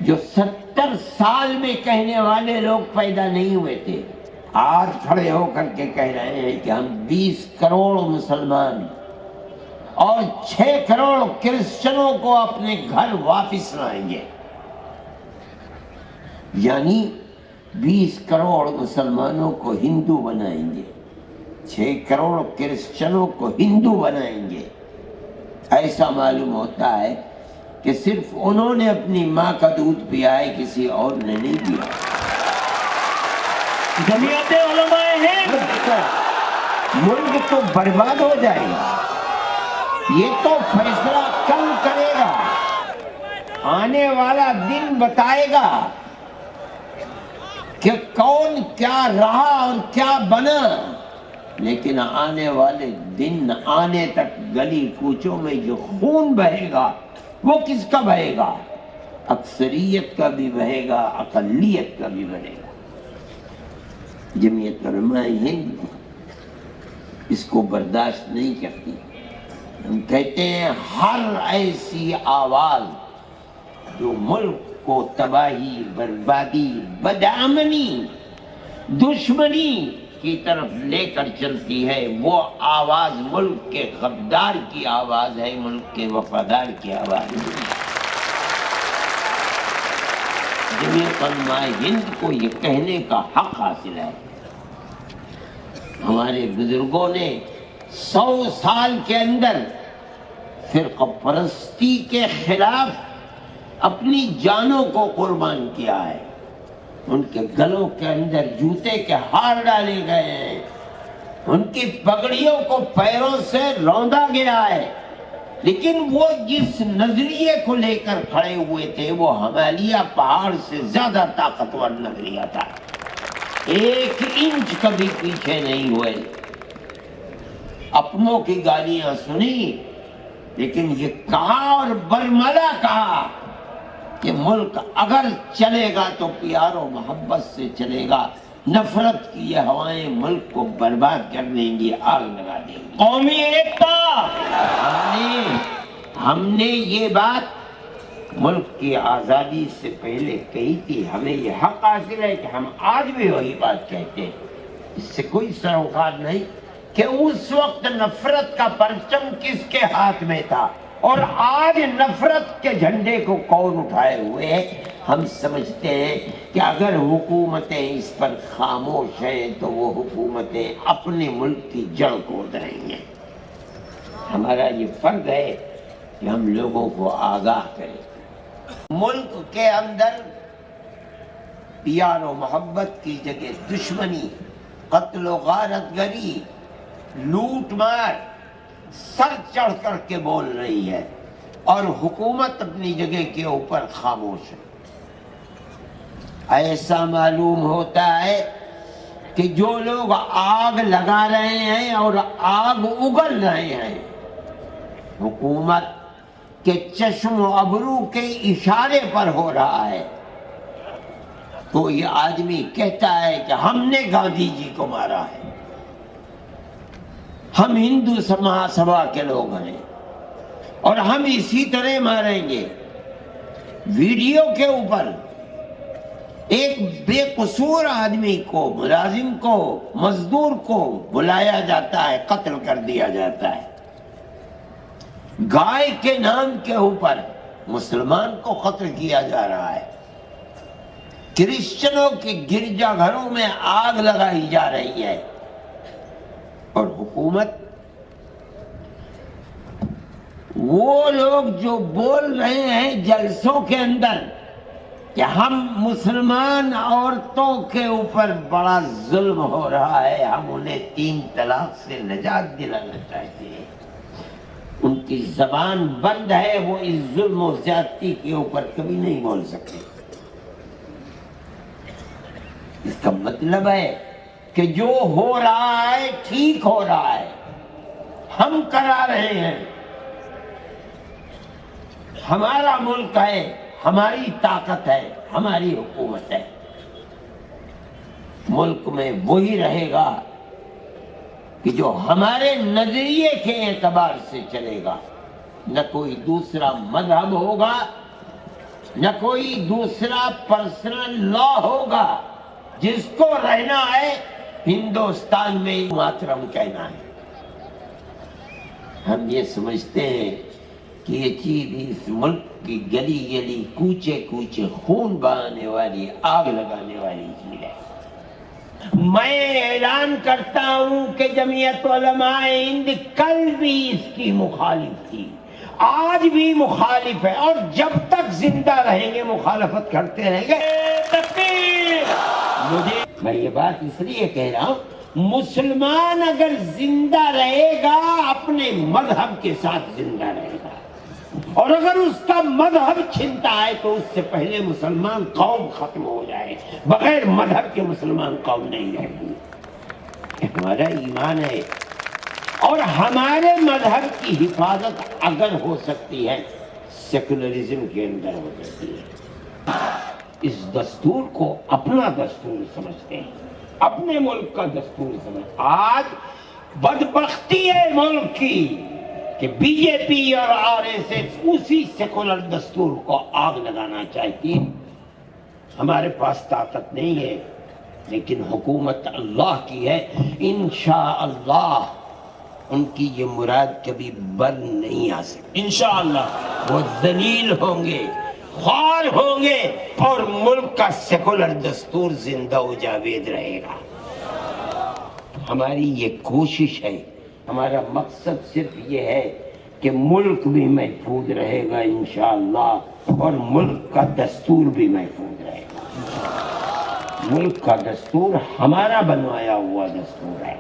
جو 70 سال میں کہنے والے لوگ پیدا نہیں ہوئے تھے، آج کھڑے ہو کر کے کہہ رہے ہیں کہ ہم 20 کروڑ مسلمان اور 6 کروڑ کرسچنوں کو اپنے گھر واپس لائیں گے۔ یعنی 20 کروڑ مسلمانوں کو ہندو بنائیں گے، 6 کروڑ کرسچنوں کو ہندو بنائیں گے۔ ایسا معلوم ہوتا ہے کہ صرف انہوں نے اپنی ماں کا دودھ پیا ہے، کسی اور نے نہیں پیا۔ جمعیت علماء ہند ملک تو برباد ہو جائے گا۔ یہ تو فیصلہ کل کرے گا، آنے والا دن بتائے گا کہ کون کیا رہا اور کیا بنا، لیکن آنے والے دن آنے تک گلی کوچوں میں جو خون بہے گا وہ کس کا بہے گا؟ اکثریت کا بھی بہے گا، اقلیت کا بھی بہے گا۔ جمعیت علماء ہند اس کو برداشت نہیں کرتی۔ ہم کہتے ہیں ہر ایسی آواز جو ملک کو تباہی، بربادی، بدامنی، دشمنی کی طرف لے کر چلتی ہے، وہ آواز ملک کے غدار کی آواز ہے، ملک کے وفادار کی آواز ہے۔ جمعیت علماء ہند کو یہ کہنے کا حق حاصل ہے۔ ہمارے بزرگوں نے 100 سال کے اندر فرقہ پرستی کے خلاف اپنی جانوں کو قربان کیا ہے۔ ان کے گلوں کے اندر جوتے کے ہار ڈالے گئے ہیں، ان کی پگڑیوں کو پیروں سے روندا گیا ہے، لیکن وہ جس نظریے کو لے کر کھڑے ہوئے تھے وہ ہمالیہ پہاڑ سے زیادہ طاقتور نظریہ تھا۔ 1 انچ کبھی پیچھے نہیں ہوئے۔ اپنوں کی گالیاں سنی، لیکن یہ کہا اور برملا کہا کہ ملک اگر چلے گا تو پیار و محبت سے چلے گا، نفرت کی یہ ہوائیں ملک کو برباد کر دیں گی، آگ لگا دیں گی۔ قومی ایکتا، ہم نے یہ بات ملک کی آزادی سے پہلے کہی تھی۔ ہمیں یہ حق حاصل ہے کہ ہم آج بھی وہی بات کہتے ہیں، اس سے کوئی سروکار نہیں کہ اس وقت نفرت کا پرچم کس کے ہاتھ میں تھا اور آج نفرت کے جھنڈے کو کون اٹھائے ہوئے ہے۔ ہم سمجھتے ہیں کہ اگر حکومتیں اس پر خاموش ہیں تو وہ حکومتیں اپنے ملک کی جڑ کھود رہی ہیں۔ ہمارا یہ فرض ہے کہ ہم لوگوں کو آگاہ کریں۔ ملک کے اندر پیار و محبت کی جگہ دشمنی، قتل و غارت گری، لوٹ مار سر چڑھ کر کے بول رہی ہے، اور حکومت اپنی جگہ کے اوپر خاموش ہے۔ ایسا معلوم ہوتا ہے کہ جو لوگ آگ لگا رہے ہیں اور آگ اگل رہے ہیں، حکومت کے چشم و ابرو کے اشارے پر ہو رہا ہے۔ تو یہ آدمی کہتا ہے کہ ہم نے گاندھی جی کو مارا ہے، ہم ہندو مہاسبھا کے لوگ ہیں اور ہم اسی طرح ماریں گے۔ ویڈیو کے اوپر ایک بے قصور آدمی کو، ملازم کو، مزدور کو بلایا جاتا ہے، قتل کر دیا جاتا ہے۔ گائے کے نام کے اوپر مسلمان کو قتل کیا جا رہا ہے۔ کرسچنوں کے گرجا گھروں میں آگ لگائی جا رہی ہے، اور حکومت وہ لوگ جو بول رہے ہیں جلسوں کے اندر کہ ہم مسلمان عورتوں کے اوپر بڑا ظلم ہو رہا ہے، ہم انہیں 3 طلاق سے نجات دلانا چاہتے ہیں، ان کی زبان بند ہے، وہ اس ظلم و زیادتی کے اوپر کبھی نہیں بول سکتے۔ اس کا مطلب ہے کہ جو ہو رہا ہے ٹھیک ہو رہا ہے، ہم کرا رہے ہیں، ہمارا ملک ہے، ہماری طاقت ہے، ہماری حکومت ہے۔ ملک میں وہی رہے گا کہ جو ہمارے نظریے کے اعتبار سے چلے گا، نہ کوئی دوسرا مذہب ہوگا، نہ کوئی دوسرا پرسنل لا ہوگا. جس کو رہنا ہے ہندوستان میں ماترم کہنا ہے. ہم یہ سمجھتے ہیں کہ یہ چیز اس ملک کی گلی گلی کوچے کوچے خون بہانے والی آگ لگانے والی چیز ہے. میں اعلان کرتا ہوں کہ جمعیت علماء ہند کل بھی اس کی مخالف تھی، آج بھی مخالف ہے، اور جب تک زندہ رہیں گے مخالفت کرتے رہیں گے. میں یہ بات اس لیے کہہ رہا ہوں، مسلمان اگر زندہ رہے گا اپنے مذہب کے ساتھ زندہ رہے گا، اور اگر اس کا مذہب چھنتا ہے تو اس سے پہلے مسلمان قوم ختم ہو جائے. بغیر مذہب کے مسلمان قوم نہیں رہے گی. ہمارا ایمان ہے، اور ہمارے مذہب کی حفاظت اگر ہو سکتی ہے سیکولرزم کے اندر ہو سکتی ہے. اس دستور کو اپنا دستور سمجھتے ہیں، اپنے ملک کا دستور سمجھتے. آج بدبختی ہے ملک کی کہ بی جے پی اور آر ایس ایس اسی سیکولر دستور کو آگ لگانا چاہتی ہے. ہمارے پاس طاقت نہیں ہے، لیکن حکومت اللہ کی ہے. انشاءاللہ ان کی یہ مراد کبھی بر نہیں آ سکتی. انشاءاللہ وہ ذلیل ہوں گے، خوار ہوں گے، اور ملک کا سیکولر دستور زندہ و جاوید رہے گا. ہماری یہ کوشش ہے، ہمارا مقصد صرف یہ ہے کہ ملک بھی محفوظ رہے گا انشاءاللہ، اور ملک کا دستور بھی محفوظ رہے گا. ملک کا دستور ہمارا بنوایا ہوا دستور ہے.